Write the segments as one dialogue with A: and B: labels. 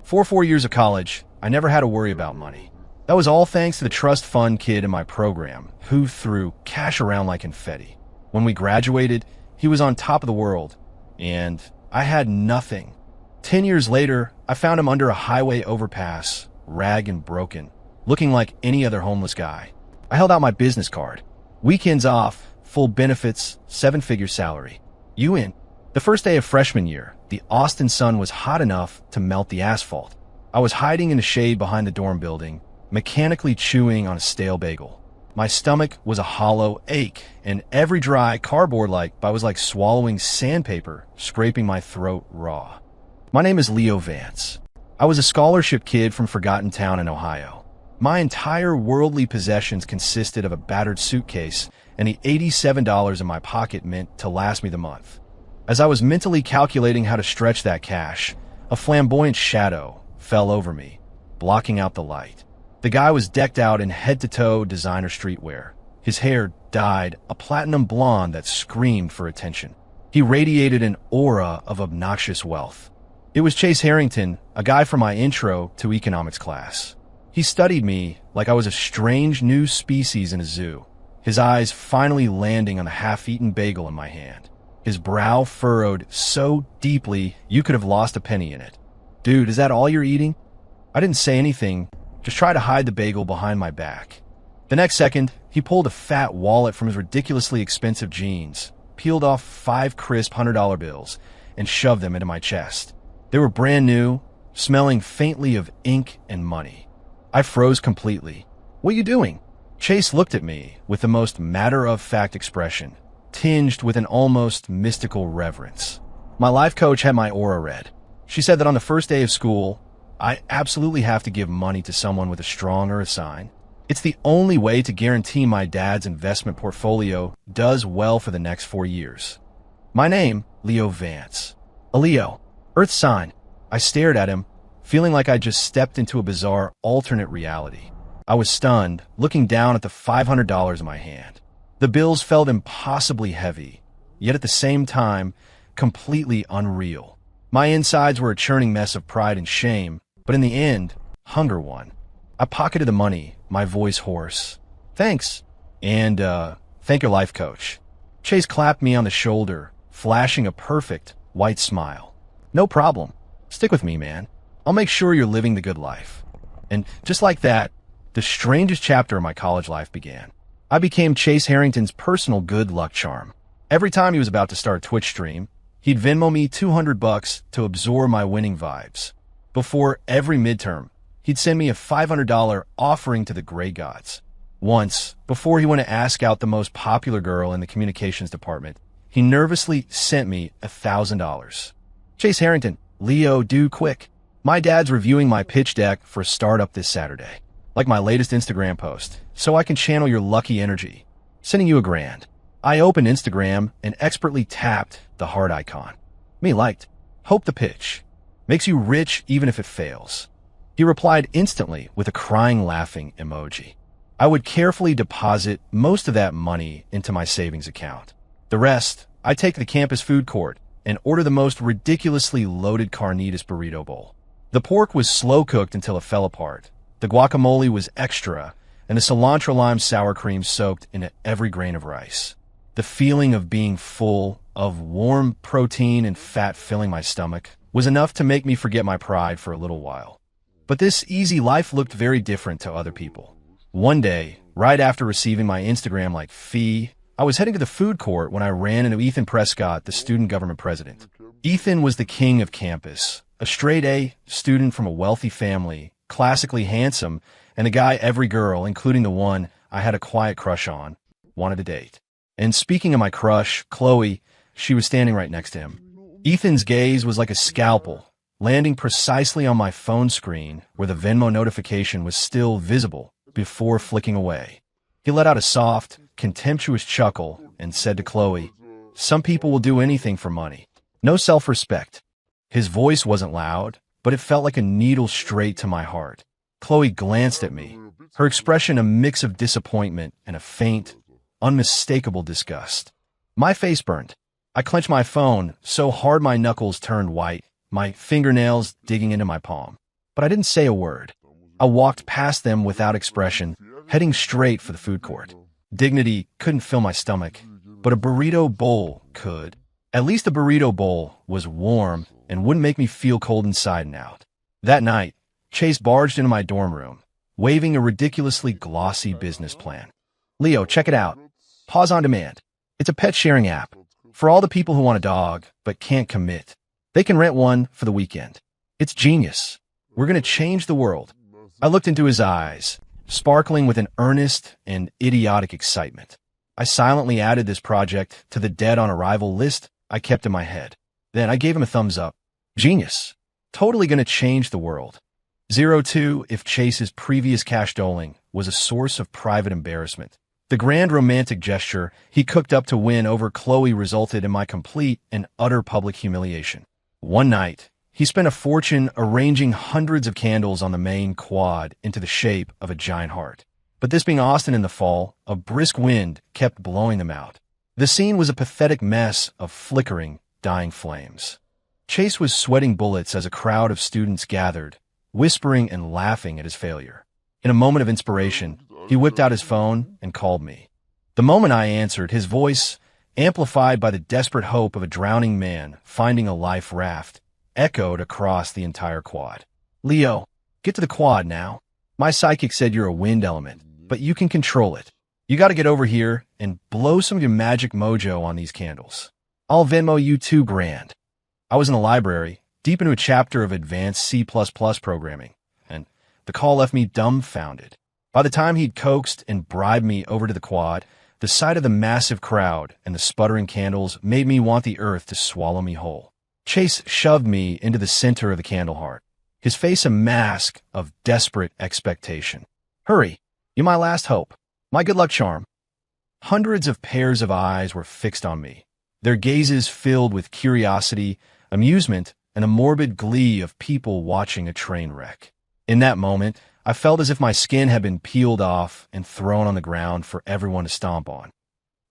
A: For 4 years of college, I never had to worry about money. That was all thanks to the trust fund kid in my program, who threw cash around like confetti. When we graduated, he was on top of the world, and I had nothing. 10 years later, I found him under a highway overpass, rag and broken, looking like any other homeless guy. I held out my business card. Weekends off, full benefits, 7-figure salary. You in? The first day of freshman year, the Austin sun was hot enough to melt the asphalt. I was hiding in the shade behind the dorm building, mechanically chewing on a stale bagel. My stomach was a hollow ache, and every dry cardboard-like bite was like swallowing sandpaper, scraping my throat raw. My name is Leo Vance. I was a scholarship kid from Forgotten Town in Ohio. My entire worldly possessions consisted of a battered suitcase, and the $87 in my pocket meant to last me the month. As I was mentally calculating how to stretch that cash, a flamboyant shadow fell over me, blocking out the light. The guy was decked out in head-to-toe designer streetwear. His hair dyed a platinum blonde that screamed for attention. He radiated an aura of obnoxious wealth. It was Chase Harrington, a guy from my intro to economics class. He studied me like I was a strange new species in a zoo, his eyes finally landing on the half-eaten bagel in my hand. His brow furrowed so deeply you could have lost a penny in it. "Dude, is that all you're eating?" I didn't say anything, just try to hide the bagel behind my back. The next second, he pulled a fat wallet from his ridiculously expensive jeans, peeled off 5 crisp $100 bills, and shoved them into my chest. They were brand new, smelling faintly of ink and money. I froze completely. "What are you doing?" Chase looked at me with the most matter-of-fact expression, tinged with an almost mystical reverence. My life coach had my aura read. She said that on the first day of school, I absolutely have to give money to someone with a strong or a sign. It's the only way to guarantee my dad's investment portfolio does well for the next 4 years. My name, Leo Vance. A Leo, Earth sign. I stared at him, feeling like I just stepped into a bizarre alternate reality. I was stunned, looking down at the $500 in my hand. The bills felt impossibly heavy, yet at the same time, completely unreal. My insides were a churning mess of pride and shame, but in the end, hunger won. I pocketed the money, my voice hoarse. "Thanks." And, thank your life coach. Chase clapped me on the shoulder, flashing a perfect, white smile. "No problem. Stick with me, man. I'll make sure you're living the good life." And just like that, the strangest chapter of my college life began. I became Chase Harrington's personal good luck charm. Every time he was about to start a Twitch stream, he'd Venmo me $200 to absorb my winning vibes. Before every midterm, he'd send me a $500 offering to the gray gods. Once, before he went to ask out the most popular girl in the communications department, he nervously sent me $1,000. "Chase Harrington, Leo, do quick. My dad's reviewing my pitch deck for a startup this Saturday. Like my latest Instagram post, so I can channel your lucky energy. Sending you $1,000. I opened Instagram and expertly tapped the heart icon. Me liked. Hope the pitch. Makes you rich even if it fails. He replied instantly with a crying laughing emoji. I would carefully deposit most of that money into my savings account. The rest, I take to the campus food court and order the most ridiculously loaded carnitas burrito bowl. The pork was slow cooked until it fell apart. The guacamole was extra, and the cilantro lime sour cream soaked into every grain of rice. The feeling of being full, of warm protein and fat filling my stomach, was enough to make me forget my pride for a little while. But this easy life looked very different to other people. One day, right after receiving my Instagram-like fee, I was heading to the food court when I ran into Ethan Prescott, the student government president. Ethan was the king of campus, a straight-A student from a wealthy family, classically handsome, and a guy every girl, including the one I had a quiet crush on, wanted to date. And speaking of my crush, Chloe, she was standing right next to him. Ethan's gaze was like a scalpel, landing precisely on my phone screen where the Venmo notification was still visible before flicking away. He let out a soft, contemptuous chuckle and said to Chloe, "Some people will do anything for money. No self-respect." His voice wasn't loud, but it felt like a needle straight to my heart. Chloe glanced at me, her expression a mix of disappointment and a faint, unmistakable disgust. My face burned. I clenched my phone so hard my knuckles turned white, my fingernails digging into my palm. but I didn't say a word. I walked past them without expression, heading straight for the food court. Dignity couldn't fill my stomach, but a burrito bowl could. At least the burrito bowl was warm and wouldn't make me feel cold inside and out. That night, Chase barged into my dorm room, waving a ridiculously glossy business plan. Leo, check it out. Pause on Demand. It's a pet sharing app for all the people who want a dog but can't commit. They can rent one for the weekend. It's genius. We're going to change the world. I looked into his eyes, sparkling with an earnest and idiotic excitement. I silently added this project to the dead on arrival list I kept in my head. Then I gave him a thumbs up. Genius. Totally going to change the world. 02 if Chase's previous cash doling was a source of private embarrassment. The grand romantic gesture he cooked up to win over Chloe resulted in my complete and utter public humiliation. One night, he spent a fortune arranging hundreds of candles on the main quad into the shape of a giant heart. But this being Austin in the fall, a brisk wind kept blowing them out. The scene was a pathetic mess of flickering, dying flames. Chase was sweating bullets as a crowd of students gathered, whispering and laughing at his failure. In a moment of inspiration, he whipped out his phone and called me. The moment I answered, his voice, amplified by the desperate hope of a drowning man finding a life raft, echoed across the entire quad. Leo, get to the quad now. My psychic said you're a wind element, but you can control it. You got to get over here and blow some of your magic mojo on these candles. I'll Venmo you $2,000. I was in the library, deep into a chapter of advanced C++ programming, and the call left me dumbfounded. By the time he'd coaxed and bribed me over to the quad, the sight of the massive crowd and the sputtering candles made me want the earth to swallow me whole. Chase shoved me into the center of the candle heart, his face a mask of desperate expectation. Hurry, you're my last hope, my good luck charm. Hundreds of pairs of eyes were fixed on me, their gazes filled with curiosity, amusement, and a morbid glee of people watching a train wreck. In that moment, I felt as if my skin had been peeled off and thrown on the ground for everyone to stomp on.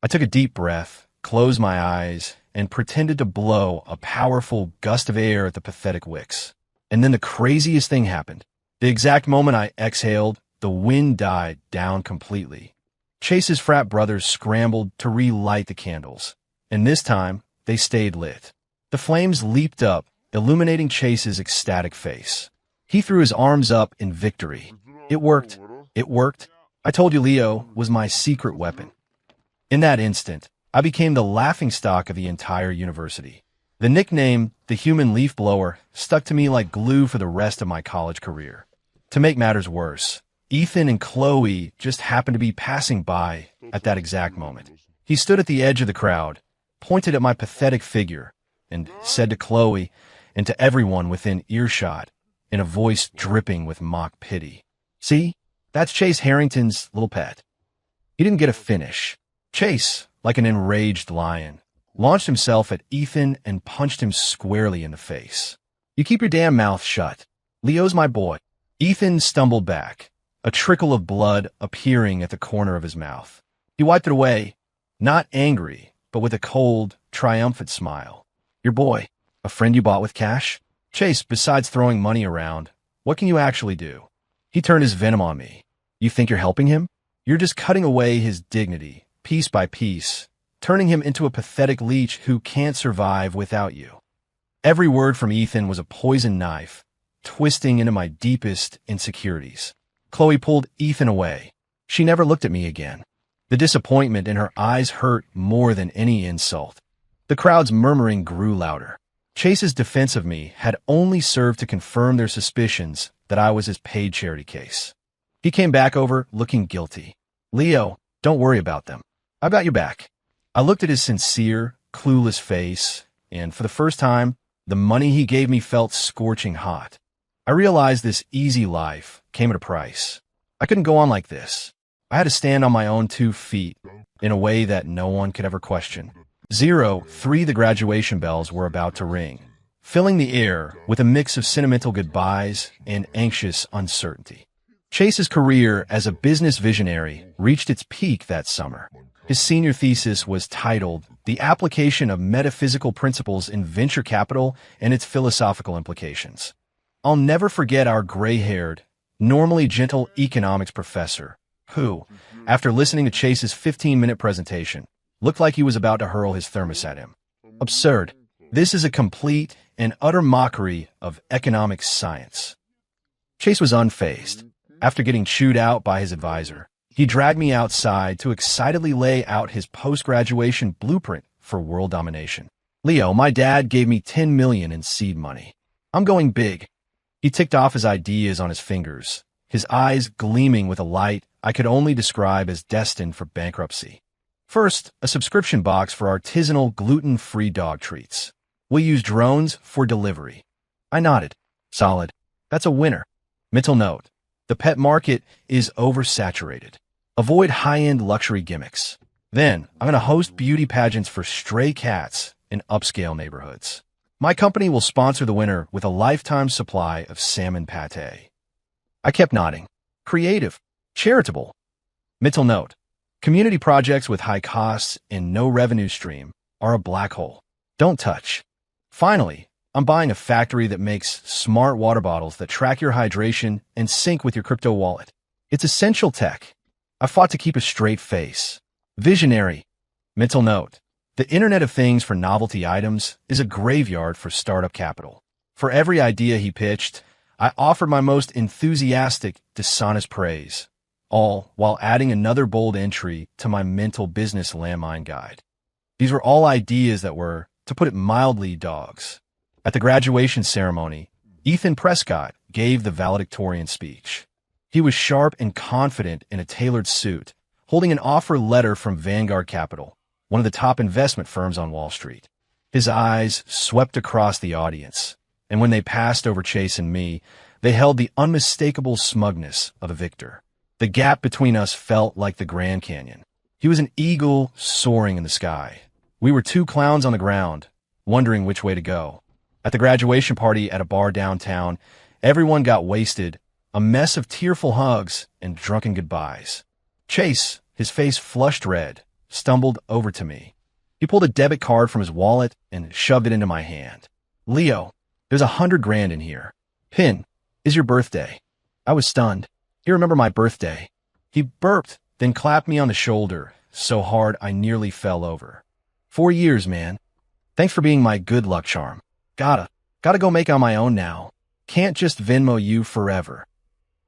A: I took a deep breath, closed my eyes, and pretended to blow a powerful gust of air at the pathetic wicks. And then the craziest thing happened. The exact moment I exhaled, the wind died down completely. Chase's frat brothers scrambled to relight the candles, and this time they stayed lit. The flames leaped up, illuminating Chase's ecstatic face. He threw his arms up in victory. It worked. It worked. I told you Leo was my secret weapon. In that instant, I became the laughingstock of the entire university. The nickname, the human leaf blower, stuck to me like glue for the rest of my college career. To make matters worse, Ethan and Chloe just happened to be passing by at that exact moment. He stood at the edge of the crowd, pointed at my pathetic figure, and said to Chloe and to everyone within earshot, in a voice dripping with mock pity, "See, that's Chase Harrington's little pet." He didn't get a finish. Chase, like an enraged lion, launched himself at Ethan and punched him squarely in the face. "You keep your damn mouth shut. Leo's my boy." Ethan stumbled back, a trickle of blood appearing at the corner of his mouth. He wiped it away, not angry, but with a cold, triumphant smile. "Your boy, a friend you bought with cash? Chase, besides throwing money around, what can you actually do?" He turned his venom on me. "You think you're helping him? You're just cutting away his dignity, piece by piece, turning him into a pathetic leech who can't survive without you." Every word from Ethan was a poison knife, twisting into my deepest insecurities. Chloe pulled Ethan away. She never looked at me again. The disappointment in her eyes hurt more than any insult. The crowd's murmuring grew louder. Chase's defense of me had only served to confirm their suspicions that I was his paid charity case. He came back over looking guilty. "Leo, don't worry about them. I've got your back." I looked at his sincere, clueless face, and for the first time, the money he gave me felt scorching hot. I realized this easy life came at a price. I couldn't go on like this. I had to stand on my own 2 feet in a way that no one could ever question. 03 the graduation bells were about to ring, filling the air with a mix of sentimental goodbyes and anxious uncertainty. Chase's career as a business visionary reached its peak that summer. His senior thesis was titled "The Application of Metaphysical Principles in Venture Capital and Its Philosophical Implications." I'll never forget our gray-haired, normally gentle economics professor, who, after listening to Chase's 15-minute presentation, looked like he was about to hurl his thermos at him. Absurd. This is a complete and utter mockery of economic science. Chase was unfazed. After getting chewed out by his advisor, he dragged me outside to excitedly lay out his post-graduation blueprint for world domination. Leo, my dad gave me $10 million in seed money. I'm going big. He ticked off his ideas on his fingers, his eyes gleaming with a light I could only describe as destined for bankruptcy. First, a subscription box for artisanal gluten-free dog treats. We'll use drones for delivery. I nodded. Solid. That's a winner. Mental note. The pet market is oversaturated. Avoid high-end luxury gimmicks. Then, I'm going to host beauty pageants for stray cats in upscale neighborhoods. My company will sponsor the winner with a lifetime supply of salmon pate. I kept nodding. Creative. Charitable. Mental note. Community projects with high costs and no revenue stream are a black hole. Don't touch. Finally, I'm buying a factory that makes smart water bottles that track your hydration and sync with your crypto wallet. It's essential tech. I fought to keep a straight face. Visionary. Mental note. The Internet of Things for novelty items is a graveyard for startup capital. For every idea he pitched, I offered my most enthusiastic, dishonest praise, all while adding another bold entry to my mental business landmine guide. These were all ideas that were, to put it mildly, dogs. At the graduation ceremony, Ethan Prescott gave the valedictorian speech. He was sharp and confident in a tailored suit, holding an offer letter from Vanguard Capital, one of the top investment firms on Wall Street. His eyes swept across the audience, and when they passed over Chase and me, they held the unmistakable smugness of a victor. The gap between us felt like the Grand Canyon. He was an eagle soaring in the sky. We were two clowns on the ground, wondering which way to go. At the graduation party at a bar downtown, everyone got wasted, a mess of tearful hugs and drunken goodbyes. Chase, his face flushed red, stumbled over to me. He pulled a debit card from his wallet and shoved it into my hand. Leo, there's $100,000 in here. Pin, is your birthday? I was stunned. You remember my birthday? He burped, then clapped me on the shoulder, so hard I nearly fell over. 4 years, man. Thanks for being my good luck charm. Gotta go make on my own now. Can't just Venmo you forever.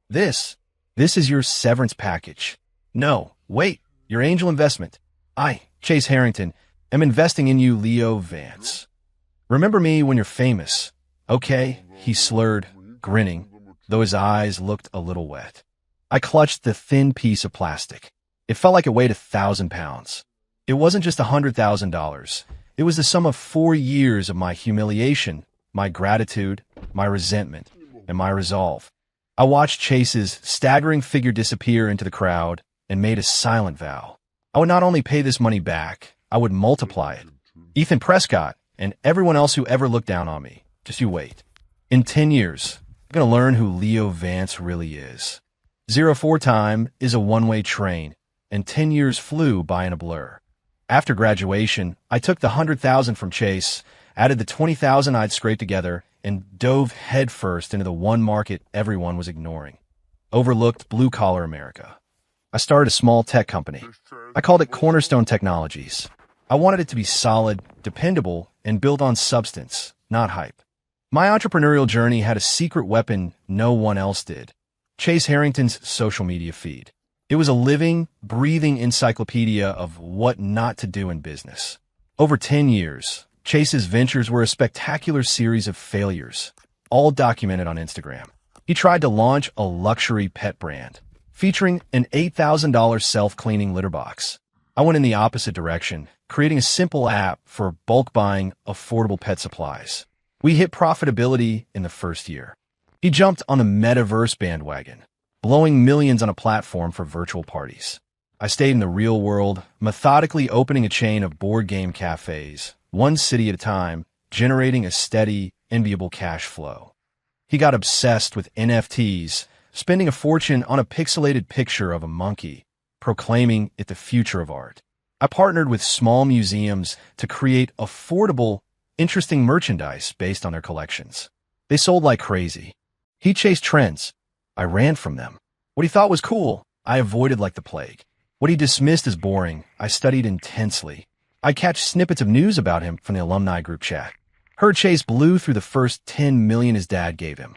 A: This is your severance package. No, wait, your angel investment. I, Chase Harrington, am investing in you, Leo Vance. Remember me when you're famous. Okay, he slurred, grinning, though his eyes looked a little wet. I clutched the thin piece of plastic. It felt like it weighed 1,000 pounds. It wasn't just $100,000. It was the sum of 4 years of my humiliation, my gratitude, my resentment, and my resolve. I watched Chase's staggering figure disappear into the crowd and made a silent vow. I would not only pay this money back, I would multiply it. Ethan Prescott and everyone else who ever looked down on me, just you wait. In 10 years, I'm going to learn who Leo Vance really is. 04 time is a one-way train, and 10 years flew by in a blur. After graduation, I took the $100,000 from Chase, added the $20,000 I'd scraped together, and dove headfirst into the one market everyone was ignoring. Overlooked blue-collar America. I started a small tech company. I called it Cornerstone Technologies. I wanted it to be solid, dependable, and built on substance, not hype. My entrepreneurial journey had a secret weapon no one else did. Chase Harrington's social media feed. It was a living, breathing encyclopedia of what not to do in business. Over 10 years, Chase's ventures were a spectacular series of failures, all documented on Instagram. He tried to launch a luxury pet brand, featuring an $8,000 self-cleaning litter box. I went in the opposite direction, creating a simple app for bulk buying affordable pet supplies. We hit profitability in the first year. He jumped on the metaverse bandwagon, blowing millions on a platform for virtual parties. I stayed in the real world, methodically opening a chain of board game cafes, one city at a time, generating a steady, enviable cash flow. He got obsessed with NFTs, spending a fortune on a pixelated picture of a monkey, proclaiming it the future of art. I partnered with small museums to create affordable, interesting merchandise based on their collections. They sold like crazy. He chased trends. I ran from them. What he thought was cool, I avoided like the plague. What he dismissed as boring, I studied intensely. I'd catch snippets of news about him from the alumni group chat. Heard Chase blew through the first 10 million his dad gave him.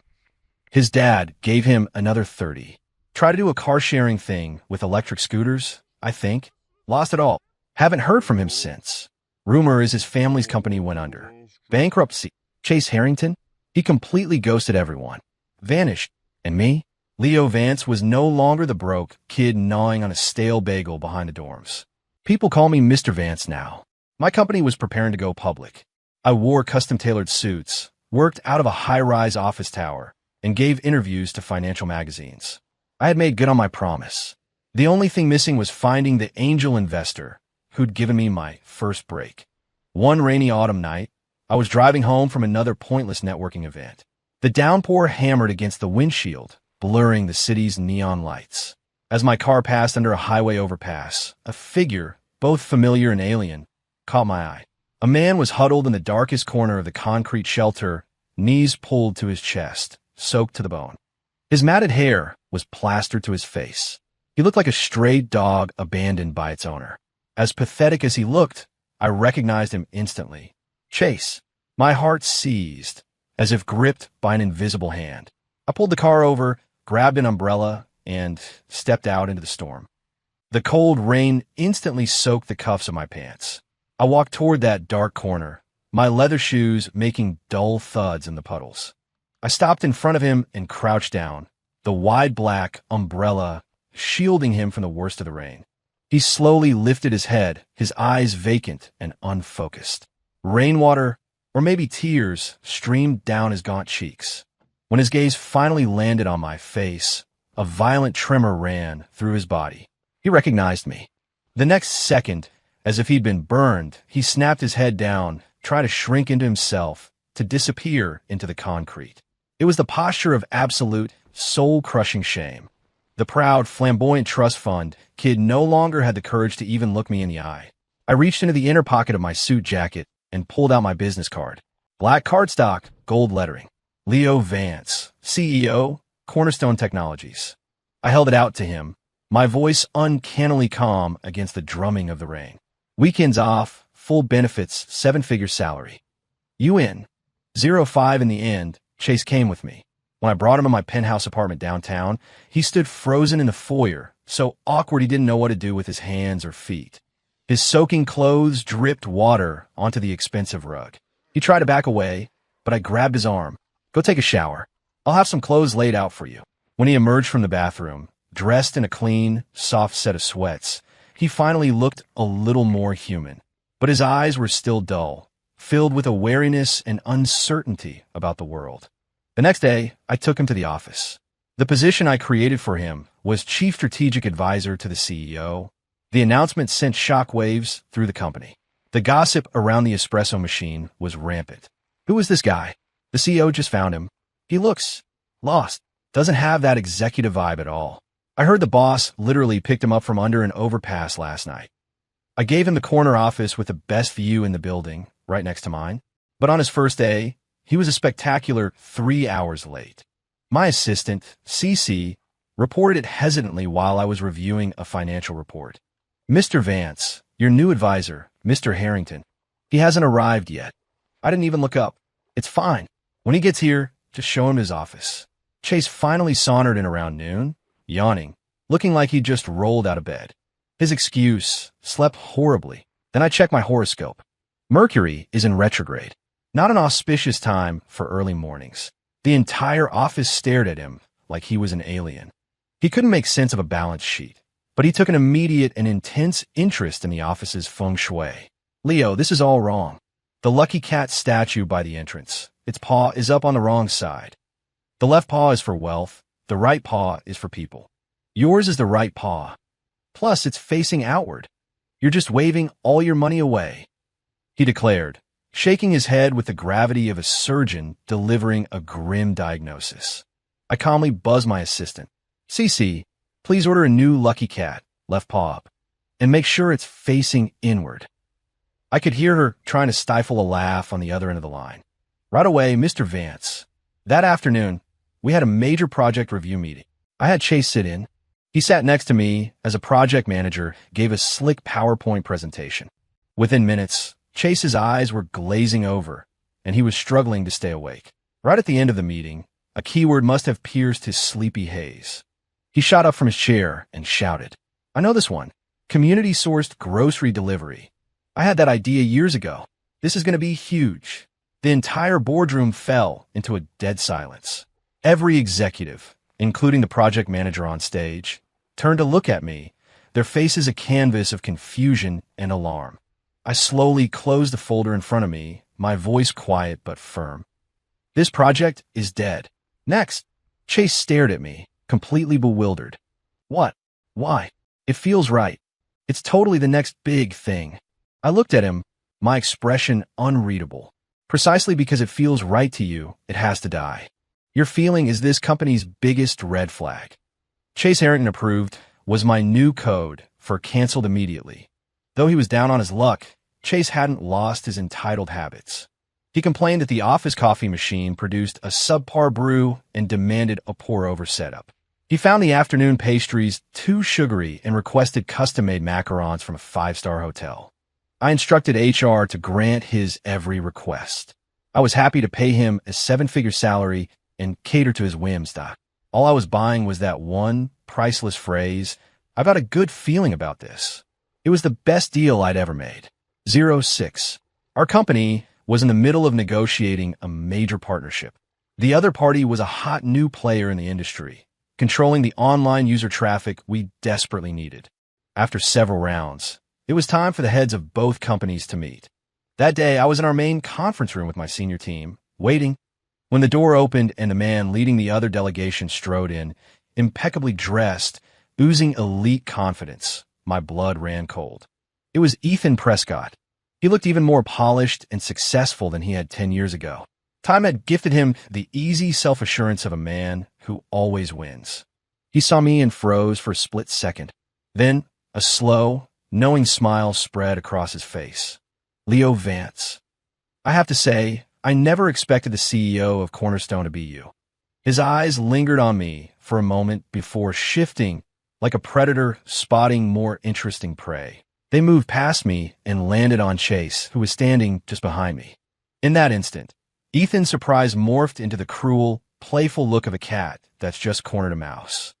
A: His dad gave him another 30. Tried to do a car-sharing thing with electric scooters, I think. Lost it all. Haven't heard from him since. Rumor is his family's company went under. Bankruptcy. Chase Harrington? He completely ghosted everyone. Vanished. And me? Leo Vance was no longer the broke kid gnawing on a stale bagel behind the dorms. People call me Mr. Vance now. My company was preparing to go public. I wore custom-tailored suits, worked out of a high-rise office tower, and gave interviews to financial magazines. I had made good on my promise. The only thing missing was finding the angel investor who'd given me my first break. One rainy autumn night, I was driving home from another pointless networking event. The downpour hammered against the windshield, blurring the city's neon lights. As my car passed under a highway overpass, a figure, both familiar and alien, caught my eye. A man was huddled in the darkest corner of the concrete shelter, knees pulled to his chest, soaked to the bone. His matted hair was plastered to his face. He looked like a stray dog abandoned by its owner. As pathetic as he looked, I recognized him instantly. Chase. My heart seized, as if gripped by an invisible hand. I pulled the car over, grabbed an umbrella, and stepped out into the storm. The cold rain instantly soaked the cuffs of my pants. I walked toward that dark corner, my leather shoes making dull thuds in the puddles. I stopped in front of him and crouched down, the wide black umbrella shielding him from the worst of the rain. He slowly lifted his head, his eyes vacant and unfocused. Rainwater, or maybe tears, streamed down his gaunt cheeks. When his gaze finally landed on my face, a violent tremor ran through his body. He recognized me. The next second, as if he'd been burned, he snapped his head down, tried to shrink into himself, to disappear into the concrete. It was the posture of absolute, soul-crushing shame. The proud, flamboyant trust fund kid no longer had the courage to even look me in the eye. I reached into the inner pocket of my suit jacket and pulled out my business card. Black cardstock, gold lettering. Leo Vance, CEO, Cornerstone Technologies. I held it out to him, my voice uncannily calm against the drumming of the rain. Weekends off, full benefits, 7-figure salary. You in. 05 in the end, Chase came with me. When I brought him to my penthouse apartment downtown, he stood frozen in the foyer, so awkward he didn't know what to do with his hands or feet. His soaking clothes dripped water onto the expensive rug. He tried to back away, but I grabbed his arm. Go take a shower. I'll have some clothes laid out for you. When he emerged from the bathroom, dressed in a clean, soft set of sweats, he finally looked a little more human. But his eyes were still dull, filled with a wariness and uncertainty about the world. The next day, I took him to the office. The position I created for him was Chief Strategic Advisor to the CEO. The announcement sent shockwaves through the company. The gossip around the espresso machine was rampant. Who is this guy? The CEO just found him. He looks lost. Doesn't have that executive vibe at all. I heard the boss literally picked him up from under an overpass last night. I gave him the corner office with the best view in the building, right next to mine. But on his first day, he was a spectacular 3 hours late. My assistant, CC, reported it hesitantly while I was reviewing a financial report. Mr. Vance, your new advisor, Mr. Harrington. He hasn't arrived yet. I didn't even look up. It's fine. When he gets here, just show him his office. Chase finally sauntered in around noon, yawning, looking like he'd just rolled out of bed. His excuse, slept horribly. Then I checked my horoscope. Mercury is in retrograde. Not an auspicious time for early mornings. The entire office stared at him like he was an alien. He couldn't make sense of a balance sheet, but he took an immediate and intense interest in the office's feng shui. Leo, this is all wrong. The lucky cat statue by the entrance. Its paw is up on the wrong side. The left paw is for wealth. The right paw is for people. Yours is the right paw. Plus, it's facing outward. You're just waving all your money away, he declared, shaking his head with the gravity of a surgeon delivering a grim diagnosis. I calmly buzzed my assistant. CC, please order a new lucky cat, left paw up, and make sure it's facing inward. I could hear her trying to stifle a laugh on the other end of the line. Right away, Mr. Vance. That afternoon, We had a major project review meeting. I had Chase sit in. He sat next to me as a project manager gave a slick PowerPoint presentation. Within minutes, Chase's eyes were glazing over, and he was struggling to stay awake. Right at the end of the meeting, a keyword must have pierced his sleepy haze. He shot up from his chair and shouted, "I know this one. Community-sourced grocery delivery. I had that idea years ago. This is going to be huge." The entire boardroom fell into a dead silence. Every executive, including the project manager on stage, turned to look at me, their faces a canvas of confusion and alarm. I slowly closed the folder in front of me, my voice quiet but firm. "This project is dead. Next." Chase stared at me, completely bewildered. "What? Why? It feels right. It's totally the next big thing." I looked at him, my expression unreadable. "Precisely because it feels right to you, it has to die. Your feeling is this company's biggest red flag." Chase Harrington approved was my new code for canceled immediately. Though he was down on his luck, Chase hadn't lost his entitled habits. He complained that the office coffee machine produced a subpar brew and demanded a pour-over setup. He found the afternoon pastries too sugary and requested custom-made macarons from a five-star hotel. I instructed HR to grant his every request. I was happy to pay him a seven-figure salary and cater to his whims. All I was buying was that one priceless phrase, "I've got a good feeling about this." It was the best deal I'd ever made. 06. Our company was in the middle of negotiating a major partnership. The other party was a hot new player in the industry, controlling the online user traffic we desperately needed. After several rounds, it was time for the heads of both companies to meet. That day, I was in our main conference room with my senior team, waiting. When the door opened and the man leading the other delegation strode in, impeccably dressed, oozing elite confidence, my blood ran cold. It was Ethan Prescott. He looked even more polished and successful than he had 10 years ago. Time had gifted him the easy self-assurance of a man who always wins. He saw me and froze for a split second. Then, a slow, knowing smile spread across his face. "Leo Vance. I have to say, I never expected the CEO of Cornerstone to be you." His eyes lingered on me for a moment before shifting, like a predator spotting more interesting prey. They moved past me and landed on Chase, who was standing just behind me. In that instant, Ethan's surprise morphed into the cruel, playful look of a cat that's just cornered a mouse.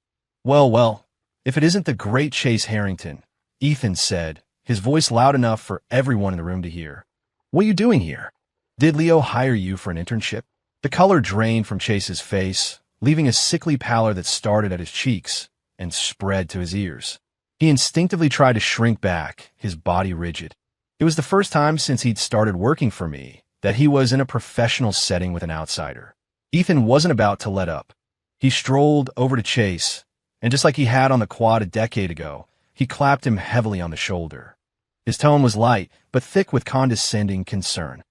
A: Well, if it isn't the great Chase Harrington," Ethan said, his voice loud enough for everyone in the room to hear. "What are you doing here? Did Leo hire you for an internship?" The color drained from Chase's face, leaving a sickly pallor that started at his cheeks and spread to his ears. He instinctively tried to shrink back, his body rigid. It was the first time since he'd started working for me that he was in a professional setting with an outsider. Ethan wasn't about to let up. He strolled over to Chase, and just like he had on the quad a decade ago, he clapped him heavily on the shoulder. His tone was light, but thick with condescending concern.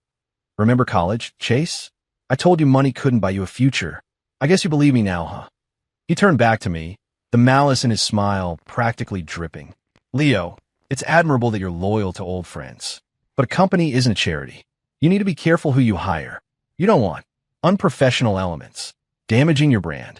A: "Remember college, Chase? I told you money couldn't buy you a future. I guess you believe me now, huh?" He turned back to me, the malice in his smile practically dripping. "Leo, it's admirable that you're loyal to old friends, but a company isn't a charity. You need to be careful who you hire. You don't want unprofessional elements damaging your brand."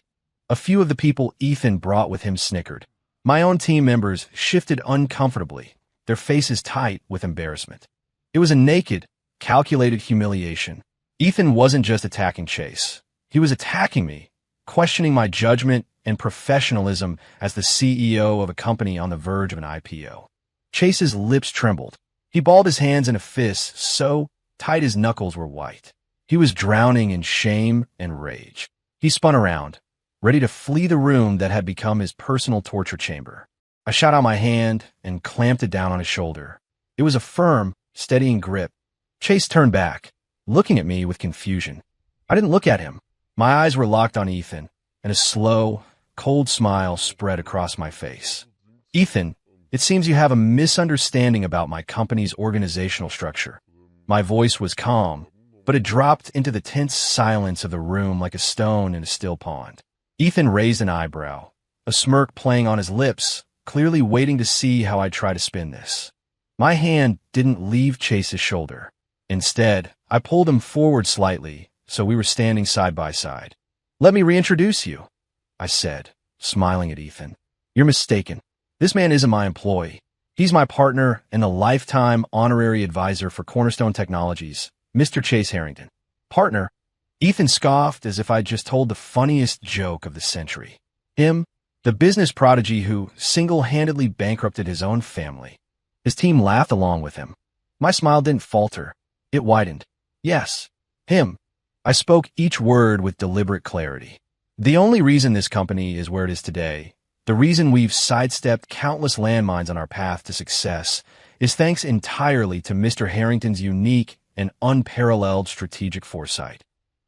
A: A few of the people Ethan brought with him snickered. My own team members shifted uncomfortably, their faces tight with embarrassment. It was a naked, calculated humiliation. Ethan wasn't just attacking Chase. He was attacking me, questioning my judgment and professionalism as the CEO of a company on the verge of an IPO. Chase's lips trembled. He balled his hands in a fist so tight his knuckles were white. He was drowning in shame and rage. He spun around, ready to flee the room that had become his personal torture chamber. I shot out my hand and clamped it down on his shoulder. It was a firm, steadying grip. Chase turned back, looking at me with confusion. I didn't look at him. My eyes were locked on Ethan, and a slow, cold smile spread across my face. "Ethan, it seems you have a misunderstanding about my company's organizational structure." My voice was calm, but it dropped into the tense silence of the room like a stone in a still pond. Ethan raised an eyebrow, a smirk playing on his lips, clearly waiting to see how I'd try to spin this. My hand didn't leave Chase's shoulder. Instead, I pulled him forward slightly, so we were standing side by side. Let me reintroduce you, I said, smiling at Ethan. You're mistaken. This man isn't my employee. He's my partner and a lifetime honorary advisor for Cornerstone Technologies, Mr. Chase Harrington. Partner? Ethan scoffed as if I'd just told the funniest joke of the century. Him, the business prodigy who single-handedly bankrupted his own family. His team laughed along with him. My smile didn't falter. It widened. Yes, him. I spoke each word with deliberate clarity. The only reason this company is where it is today, the reason we've sidestepped countless landmines on our path to success, is thanks entirely to Mr. Harrington's unique and unparalleled strategic foresight.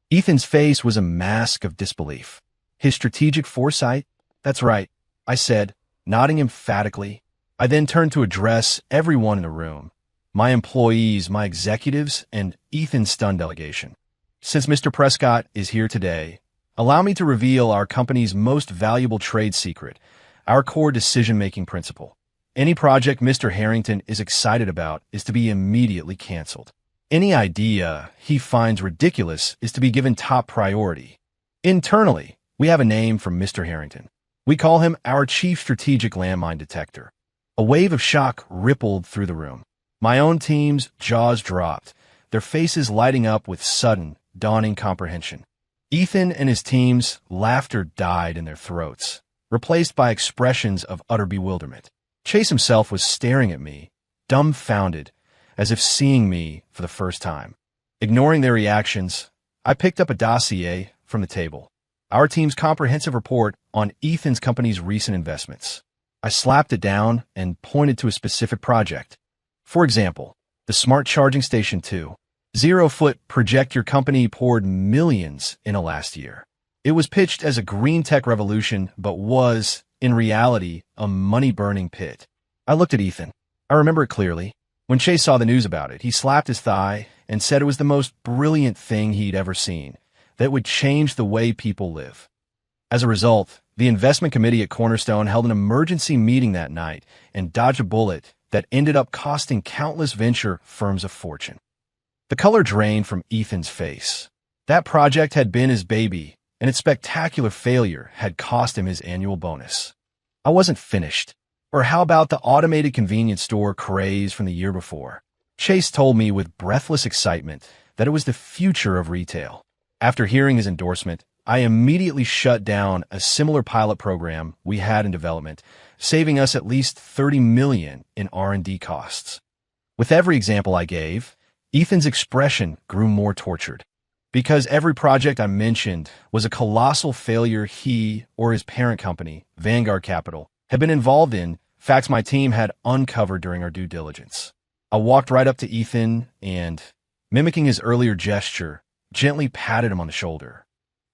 A: Ethan's face was a mask of disbelief. His strategic foresight? That's right, I said, nodding emphatically. I then turned to address everyone in the room, my employees, my executives, and Ethan's stunned delegation. Since Mr. Prescott is here today, allow me to reveal our company's most valuable trade secret, our core decision-making principle. Any project Mr. Harrington is excited about is to be immediately canceled. Any idea he finds ridiculous is to be given top priority. Internally, we have a name for Mr. Harrington. We call him our Chief Strategic Landmine Detector. A wave of shock rippled through the room. My own team's jaws dropped, their faces lighting up with sudden, dawning comprehension. Ethan and his team's laughter died in their throats, replaced by expressions of utter bewilderment. Chase himself was staring at me, dumbfounded, as if seeing me for the first time. Ignoring their reactions, I picked up a dossier from the table. Our team's comprehensive report on Ethan's company's recent investments. I slapped it down and pointed to a specific project. For example, the Smart Charging Station 2. 0-foot projector company poured millions in the last year. It was pitched as a green tech revolution, but was, in reality, a money-burning pit. I looked at Ethan. I remember it clearly. When Chase saw the news about it, he slapped his thigh and said it was the most brilliant thing he'd ever seen, that would change the way people live. As a result, the investment committee at Cornerstone held an emergency meeting that night and dodged a bullet that ended up costing countless venture firms a fortune. The color drained from Ethan's face. That project had been his baby, and its spectacular failure had cost him his annual bonus. I wasn't finished. Or how about the automated convenience store craze from the year before? Chase told me with breathless excitement that it was the future of retail. After hearing his endorsement, I immediately shut down a similar pilot program we had in development, saving us at least $30 million in R&D costs. With every example I gave, Ethan's expression grew more tortured. Because every project I mentioned was a colossal failure he or his parent company, Vanguard Capital, had been involved in, facts my team had uncovered during our due diligence. I walked right up to Ethan and, mimicking his earlier gesture, gently patted him on the shoulder.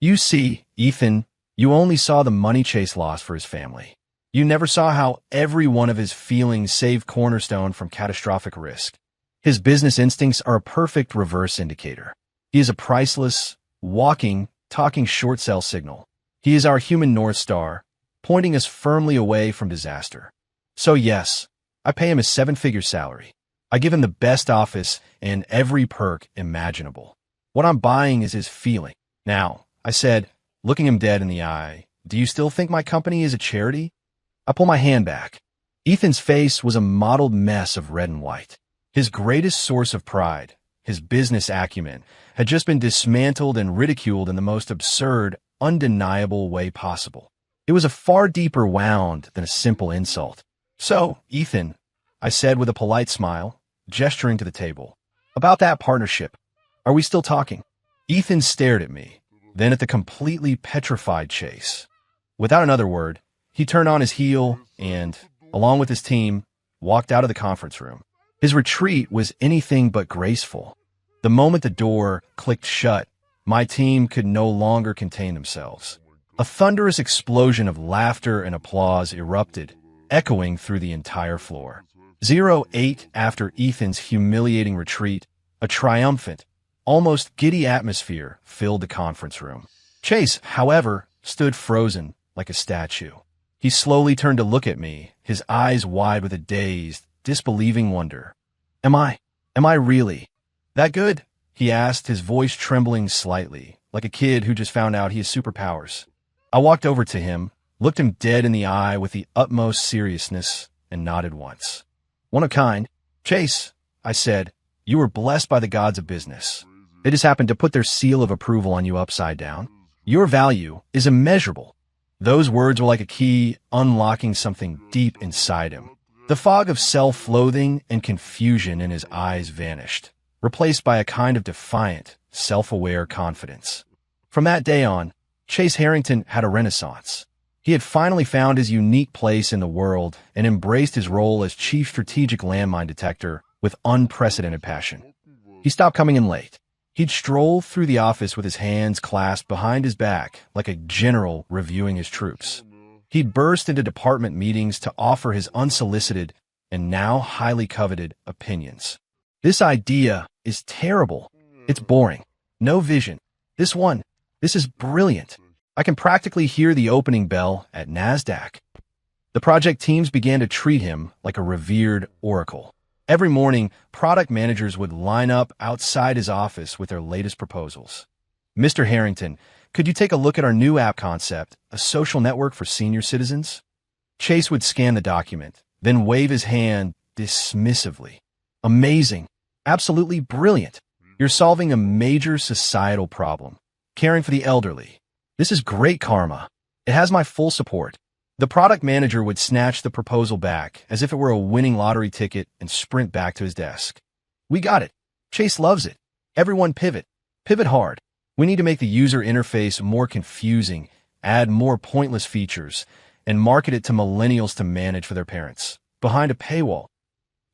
A: You see, Ethan, you only saw the money Chase lost for his family. You never saw how every one of his feelings saved Cornerstone from catastrophic risk. His business instincts are a perfect reverse indicator. He is a priceless, walking, talking short sell signal. He is our human North Star, pointing us firmly away from disaster. So yes, I pay him a 7-figure salary. I give him the best office and every perk imaginable. What I'm buying is his feeling. Now, I said, looking him dead in the eye, do you still think my company is a charity? I pull my hand back. Ethan's face was a mottled mess of red and white. His greatest source of pride, his business acumen, had just been dismantled and ridiculed in the most absurd, undeniable way possible. It was a far deeper wound than a simple insult. So, Ethan, I said with a polite smile, gesturing to the table, about that partnership, are we still talking? Ethan stared at me, then at the completely petrified Chase. Without another word, he turned on his heel and, along with his team, walked out of the conference room. His retreat was anything but graceful. The moment the door clicked shut, my team could no longer contain themselves. A thunderous explosion of laughter and applause erupted, echoing through the entire floor. 08 after Ethan's humiliating retreat, a triumphant, almost giddy atmosphere filled the conference room. Chase, however, stood frozen like a statue. He slowly turned to look at me, his eyes wide with a dazed, disbelieving wonder. Am I really that good? He asked, his voice trembling slightly, like a kid who just found out he has superpowers. I walked over to him, looked him dead in the eye with the utmost seriousness, and nodded once. "One of kind. Chase," I said, "you were blessed by the gods of business. They just happened to put their seal of approval on you upside down. Your value is immeasurable." Those words were like a key unlocking something deep inside him. The fog of self-loathing and confusion in his eyes vanished, replaced by a kind of defiant, self-aware confidence. From that day on, Chase Harrington had a renaissance. He had finally found his unique place in the world and embraced his role as chief strategic landmine detector with unprecedented passion. He stopped coming in late. He'd stroll through the office with his hands clasped behind his back like a general reviewing his troops. He'd burst into department meetings to offer his unsolicited and now highly coveted opinions. "This idea is terrible. It's boring. No vision. This is brilliant. I can practically hear the opening bell at NASDAQ." The project teams began to treat him like a revered oracle. Every morning, product managers would line up outside his office with their latest proposals. "Mr. Harrington, could you take a look at our new app concept, a social network for senior citizens?" Chase would scan the document, then wave his hand dismissively. "Amazing. Absolutely brilliant. You're solving a major societal problem. Caring for the elderly. This is great karma. It has my full support." The product manager would snatch the proposal back as if it were a winning lottery ticket and sprint back to his desk. "We got it. Chase loves it. Everyone pivot. Pivot hard. We need to make the user interface more confusing, add more pointless features, and market it to millennials to manage for their parents. Behind a paywall."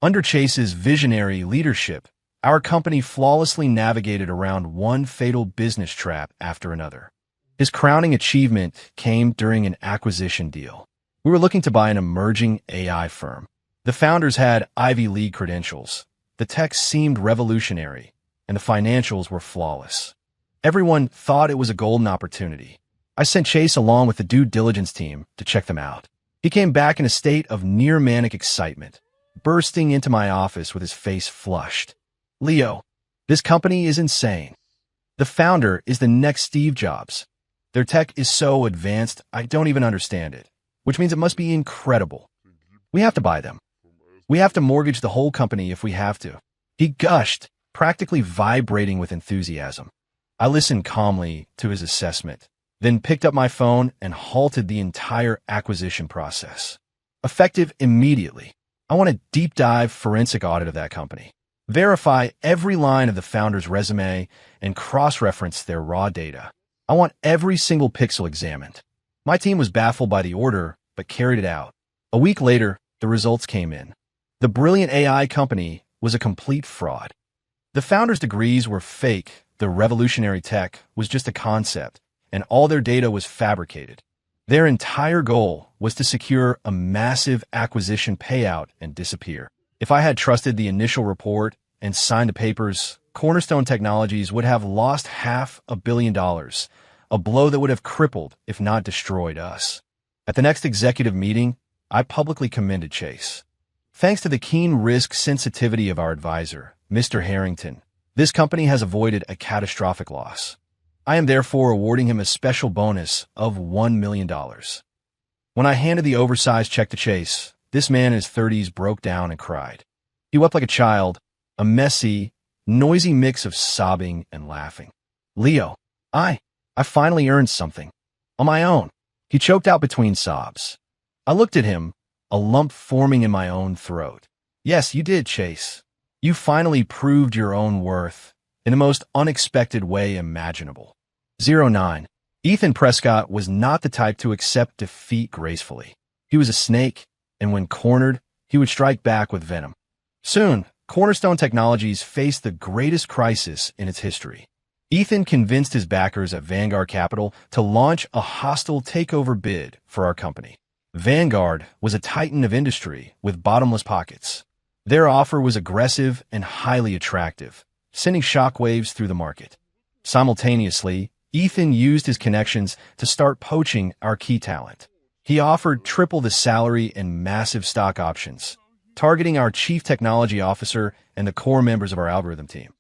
A: Under Chase's visionary leadership, our company flawlessly navigated around one fatal business trap after another. His crowning achievement came during an acquisition deal. We were looking to buy an emerging AI firm. The founders had Ivy League credentials. The tech seemed revolutionary, and the financials were flawless. Everyone thought it was a golden opportunity. I sent Chase along with the due diligence team to check them out. He came back in a state of near-manic excitement, bursting into my office with his face flushed. "Leo, this company is insane. The founder is the next Steve Jobs. Their tech is so advanced, I don't even understand it, which means it must be incredible. We have to buy them. We have to mortgage the whole company if we have to." He gushed, practically vibrating with enthusiasm. I listened calmly to his assessment, then picked up my phone and halted the entire acquisition process. Effective immediately, I want a deep dive forensic audit of that company. Verify every line of the founder's resume and cross-reference their raw data. I want every single pixel examined. My team was baffled by the order, but carried it out. A week later, the results came in. The brilliant AI company was a complete fraud. The founders' degrees were fake, the revolutionary tech was just a concept, and all their data was fabricated. Their entire goal was to secure a massive acquisition payout and disappear. If I had trusted the initial report and signed the papers, Cornerstone Technologies would have lost $500 million, a blow that would have crippled, if not destroyed, us. At the next executive meeting, I publicly commended Chase. "Thanks to the keen risk sensitivity of our advisor, Mr. Harrington, this company has avoided a catastrophic loss. I am therefore awarding him a special bonus of $1 million. When I handed the oversized check to Chase, this man in his 30s broke down and cried. He wept like a child, a messy, noisy mix of sobbing and laughing. "Leo, I finally earned something. On my own." He choked out between sobs. I looked at him, a lump forming in my own throat. "Yes, you did, Chase. You finally proved your own worth in the most unexpected way imaginable." 09. Ethan Prescott was not the type to accept defeat gracefully. He was a snake, and when cornered, he would strike back with venom. Soon, Cornerstone Technologies faced the greatest crisis in its history. Ethan convinced his backers at Vanguard Capital to launch a hostile takeover bid for our company. Vanguard was a titan of industry with bottomless pockets. Their offer was aggressive and highly attractive, sending shockwaves through the market. Simultaneously, Ethan used his connections to start poaching our key talent. He offered triple the salary and massive stock options, targeting our chief technology officer and the core members of our algorithm team.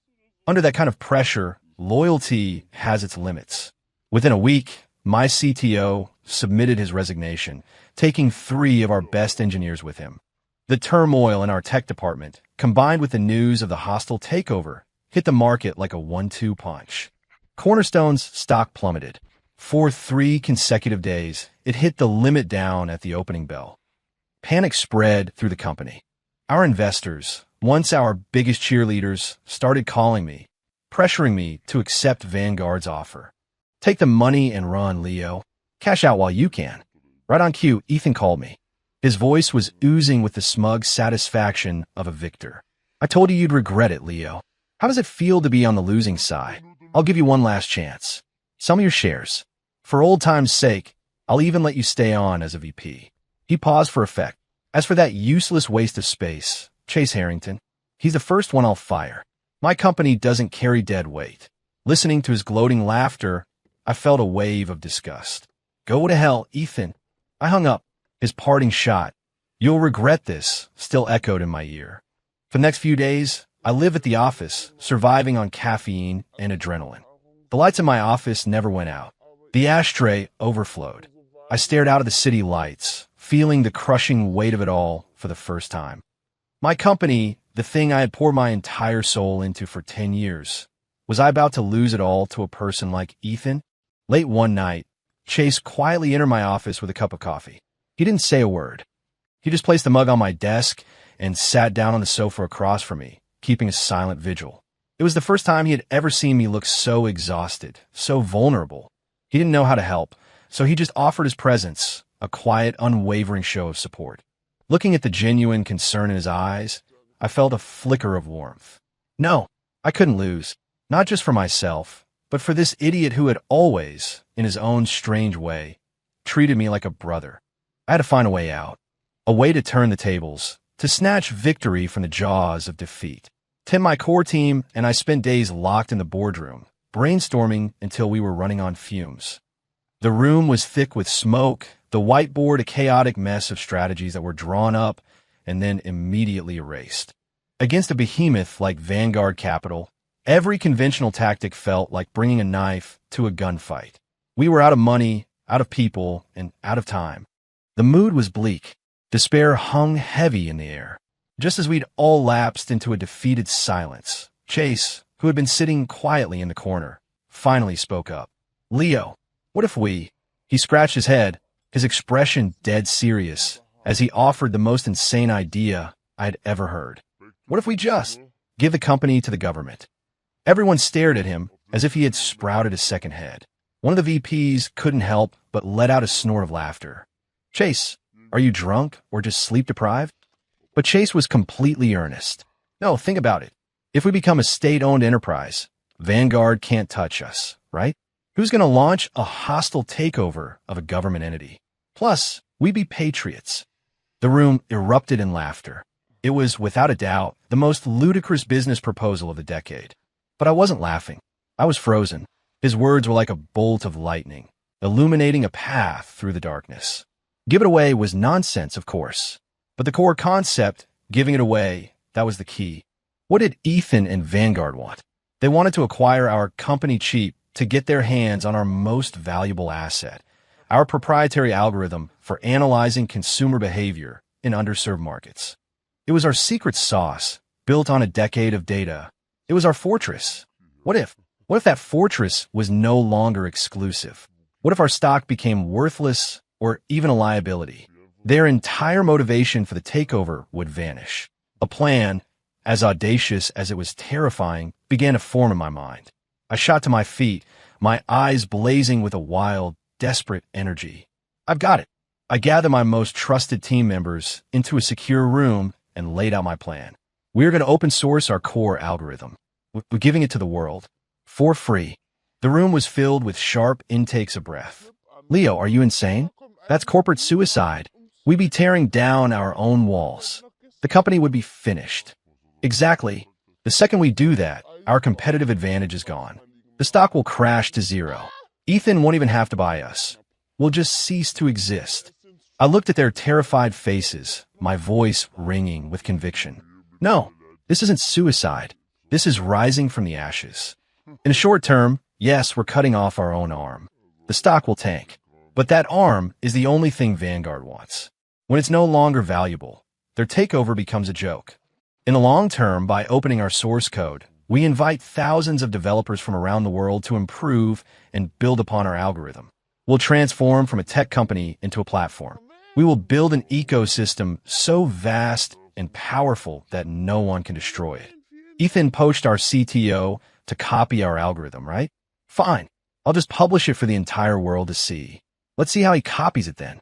A: Under that kind of pressure, loyalty has its limits. Within a week, my CTO submitted his resignation, taking 3 of our best engineers with him. The turmoil in our tech department, combined with the news of the hostile takeover, hit the market like a 1-2 punch. Cornerstone's stock plummeted. For 3 consecutive days, it hit the limit down at the opening bell. Panic spread through the company. Our investors, once our biggest cheerleaders, started calling me, pressuring me to accept Vanguard's offer. Take the money and run, Leo. Cash out while you can. Right on cue, Ethan called me. His voice was oozing with the smug satisfaction of a victor. I told you you'd regret it, Leo. How does it feel to be on the losing side? I'll give you one last chance. Sell me your shares. For old time's sake, I'll even let you stay on as a VP. He paused for effect. As for that useless waste of space, Chase Harrington, he's the first one I'll fire. My company doesn't carry dead weight. Listening to his gloating laughter, I felt a wave of disgust. Go to hell, Ethan. I hung up. His parting shot, "You'll regret this," still echoed in my ear. For the next few days, I lived at the office, surviving on caffeine and adrenaline. The lights in my office never went out. The ashtray overflowed. I stared out at the city lights, feeling the crushing weight of it all for the first time. My company, the thing I had poured my entire soul into for 10 years, was I about to lose it all to a person like Ethan? Late one night, Chase quietly entered my office with a cup of coffee. He didn't say a word. He just placed the mug on my desk and sat down on the sofa across from me, keeping a silent vigil. It was the first time he had ever seen me look so exhausted, so vulnerable. He didn't know how to help, so he just offered his presence, a quiet, unwavering show of support. Looking at the genuine concern in his eyes, I felt a flicker of warmth. No, I couldn't lose, not just for myself, but for this idiot who had always, in his own strange way, treated me like a brother. I had to find a way out, a way to turn the tables, to snatch victory from the jaws of defeat. Tim, my core team, and I spent days locked in the boardroom, brainstorming until we were running on fumes. The room was thick with smoke, the whiteboard a chaotic mess of strategies that were drawn up and then immediately erased. Against a behemoth like Vanguard Capital, every conventional tactic felt like bringing a knife to a gunfight. We were out of money, out of people, and out of time. The mood was bleak. Despair hung heavy in the air. Just as we'd all lapsed into a defeated silence, Chase, who had been sitting quietly in the corner, finally spoke up. "Leo, what if we—" He scratched his head, his expression dead serious, as he offered the most insane idea I had ever heard. "What if we just give the company to the government?" Everyone stared at him as if he had sprouted a second head. One of the VPs couldn't help but let out a snort of laughter. "Chase, are you drunk or just sleep-deprived?" But Chase was completely earnest. "No, think about it. If we become a state-owned enterprise, Vanguard can't touch us, right? Who's going to launch a hostile takeover of a government entity? Plus, we'd be patriots." The room erupted in laughter. It was, without a doubt, the most ludicrous business proposal of the decade. But I wasn't laughing. I was frozen. His words were like a bolt of lightning, illuminating a path through the darkness. Give it away was nonsense, of course. But the core concept, giving it away, that was the key. What did Ethan and Vanguard want? They wanted to acquire our company cheap to get their hands on our most valuable asset, our proprietary algorithm for analyzing consumer behavior in underserved markets. It was our secret sauce, built on a decade of data. It was our fortress. What if that fortress was no longer exclusive? What if our stock became worthless or even a liability? Their entire motivation for the takeover would vanish. A plan, as audacious as it was terrifying, began to form in my mind. I shot to my feet, my eyes blazing with a wild, desperate energy. "I've got it." I gathered my most trusted team members into a secure room and laid out my plan. We were going to open source our core algorithm. We're giving it to the world. For free. The room was filled with sharp intakes of breath. "Leo, are you insane? That's corporate suicide. We'd be tearing down our own walls. The company would be finished." "Exactly. The second we do that, our competitive advantage is gone. The stock will crash to zero. Ethan won't even have to buy us. We'll just cease to exist." I looked at their terrified faces, my voice ringing with conviction. "No, this isn't suicide. This is rising from the ashes. In the short term, yes, we're cutting off our own arm. The stock will tank. But that arm is the only thing Vanguard wants. When it's no longer valuable, their takeover becomes a joke. In the long term, by opening our source code, we invite thousands of developers from around the world to improve and build upon our algorithm. We'll transform from a tech company into a platform. We will build an ecosystem so vast and powerful that no one can destroy it. Ethan poached our CTO to copy our algorithm, right? Fine. I'll just publish it for the entire world to see. Let's see how he copies it then.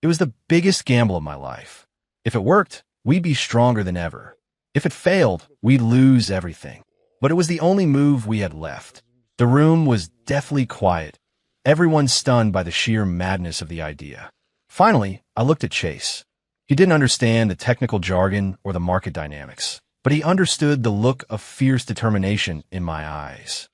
A: It was the biggest gamble of my life. If it worked, we'd be stronger than ever. If it failed, we'd lose everything. But it was the only move we had left. The room was deathly quiet, everyone stunned by the sheer madness of the idea. Finally, I looked at Chase. He didn't understand the technical jargon or the market dynamics, but he understood the look of fierce determination in my eyes.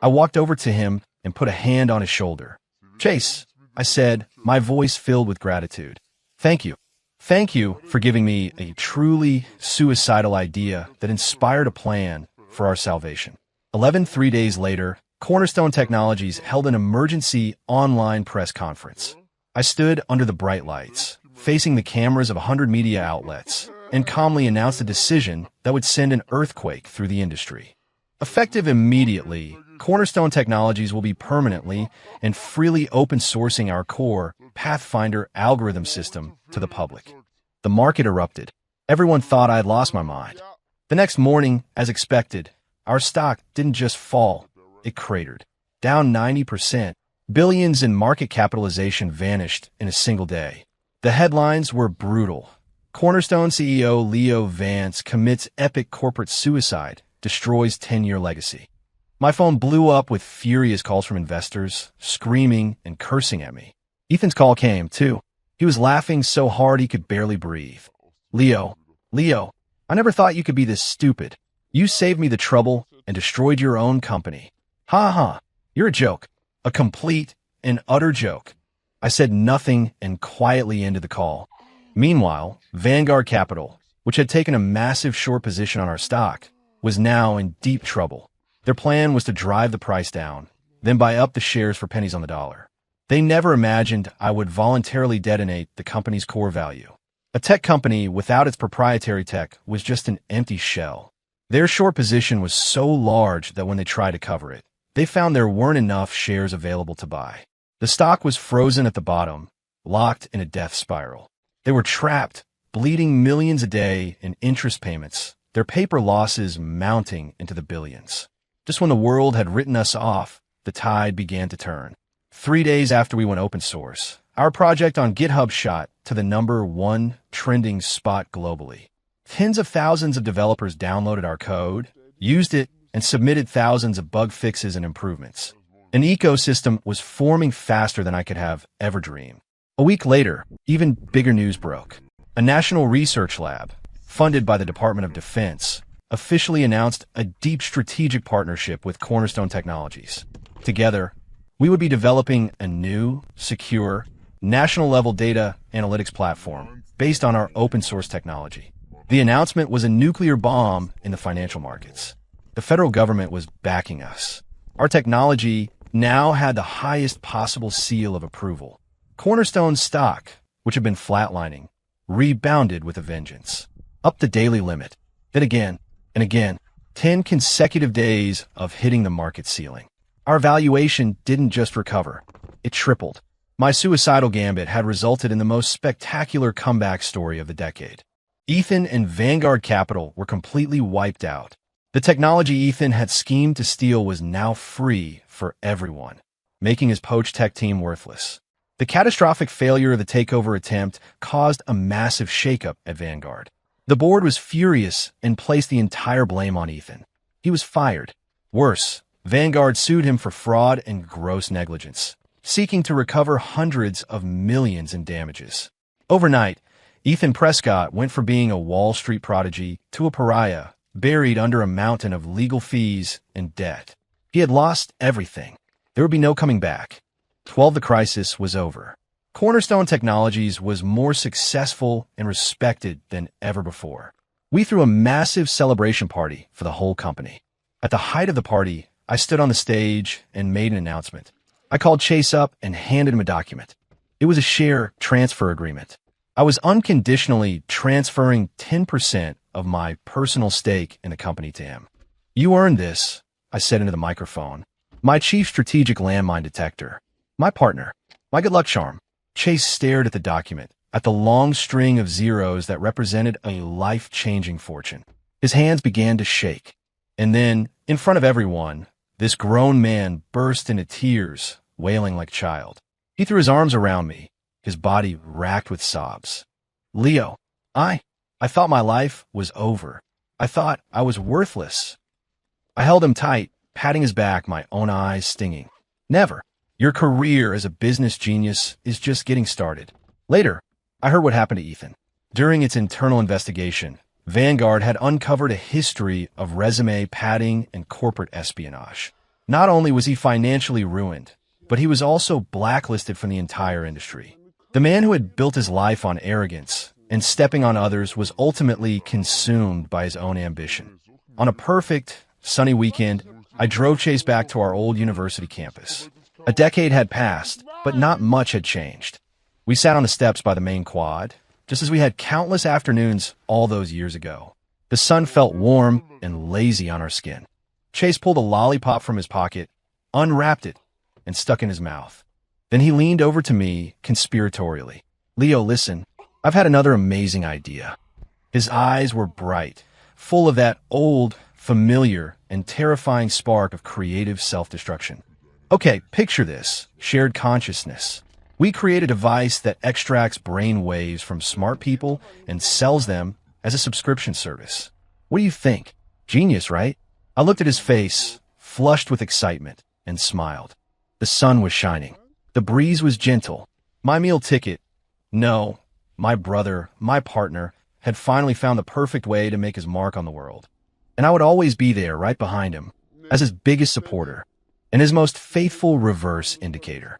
A: I walked over to him and put a hand on his shoulder. "Chase," I said, my voice filled with gratitude. "Thank you. Thank you for giving me a truly suicidal idea that inspired a plan for our salvation." 3 days later, Cornerstone Technologies held an emergency online press conference. I stood under the bright lights, facing the cameras of 100 media outlets, and calmly announced a decision that would send an earthquake through the industry. Effective immediately, Cornerstone Technologies will be permanently and freely open sourcing our core Pathfinder algorithm system to the public. The market erupted. Everyone thought I had lost my mind. The next morning, as expected, our stock didn't just fall, it cratered. Down 90%. Billions in market capitalization vanished in a single day. The headlines were brutal. Cornerstone CEO Leo Vance commits epic corporate suicide, destroys 10-year legacy. My phone blew up with furious calls from investors, screaming and cursing at me. Ethan's call came, too. He was laughing so hard he could barely breathe. Leo, I never thought you could be this stupid. You saved me the trouble and destroyed your own company. Ha ha, you're a joke. A complete and utter joke." I said nothing and quietly ended the call. Meanwhile, Vanguard Capital, which had taken a massive short position on our stock, was now in deep trouble. Their plan was to drive the price down, then buy up the shares for pennies on the dollar. They never imagined I would voluntarily detonate the company's core value. A tech company without its proprietary tech was just an empty shell. Their short position was so large that when they tried to cover it, they found there weren't enough shares available to buy. The stock was frozen at the bottom, locked in a death spiral. They were trapped, bleeding millions a day in interest payments, their paper losses mounting into the billions. Just when the world had written us off, the tide began to turn. 3 days after we went open source, our project on GitHub shot to the #1 trending spot globally. Tens of thousands of developers downloaded our code, used it, and submitted thousands of bug fixes and improvements. An ecosystem was forming faster than I could have ever dreamed. A week later, even bigger news broke. A national research lab, funded by the Department of Defense, officially announced a deep strategic partnership with Cornerstone Technologies. Together, we would be developing a new, secure, national-level data analytics platform based on our open-source technology. The announcement was a nuclear bomb in the financial markets. The federal government was backing us. Our technology now had the highest possible seal of approval. Cornerstone's stock, which had been flatlining, rebounded with a vengeance. Up the daily limit. Then again and again. 10 consecutive days of hitting the market ceiling. Our valuation didn't just recover. It tripled. My suicidal gambit had resulted in the most spectacular comeback story of the decade. Ethan and Vanguard Capital were completely wiped out. The technology Ethan had schemed to steal was now free for everyone, making his poached tech team worthless. The catastrophic failure of the takeover attempt caused a massive shakeup at Vanguard. The board was furious and placed the entire blame on Ethan. He was fired. Worse, Vanguard sued him for fraud and gross negligence, seeking to recover hundreds of millions in damages. Overnight, Ethan Prescott went from being a Wall Street prodigy to a pariah, buried under a mountain of legal fees and debt. He had lost everything. There would be no coming back. The crisis was over. Cornerstone Technologies was more successful and respected than ever before. We threw a massive celebration party for the whole company. At the height of the party, I stood on the stage and made an announcement. I called Chase up and handed him a document. It was a share transfer agreement. I was unconditionally transferring 10% of my personal stake in the company to him. "You earned this," I said into the microphone. "My chief strategic landmine detector. My partner. My good luck charm." Chase stared at the document, at the long string of zeros that represented a life-changing fortune. His hands began to shake. And then, in front of everyone, this grown man burst into tears, wailing like a child. He threw his arms around me, his body racked with sobs. "Leo, I thought my life was over. I thought I was worthless." I held him tight, patting his back, my own eyes stinging. "Never. Your career as a business genius is just getting started." Later, I heard what happened to Ethan. During its internal investigation, Vanguard had uncovered a history of resume padding and corporate espionage. Not only was he financially ruined, but he was also blacklisted from the entire industry. The man who had built his life on arrogance and stepping on others was ultimately consumed by his own ambition. On a perfect, sunny weekend, I drove Chase back to our old university campus. A decade had passed, but not much had changed. We sat on the steps by the main quad, just as we had countless afternoons all those years ago. The sun felt warm and lazy on our skin. Chase pulled a lollipop from his pocket, unwrapped it, and stuck in his mouth. Then he leaned over to me conspiratorially. "Leo, listen, I've had another amazing idea." His eyes were bright, full of that old, familiar, and terrifying spark of creative self-destruction. "Okay, picture this, shared consciousness. We create a device that extracts brain waves from smart people and sells them as a subscription service. What do you think? Genius, right?" I looked at his face, flushed with excitement, and smiled. The sun was shining. The breeze was gentle. My meal ticket, no, my brother, my partner, had finally found the perfect way to make his mark on the world. And I would always be there right behind him, as his biggest supporter and his most faithful reverse indicator.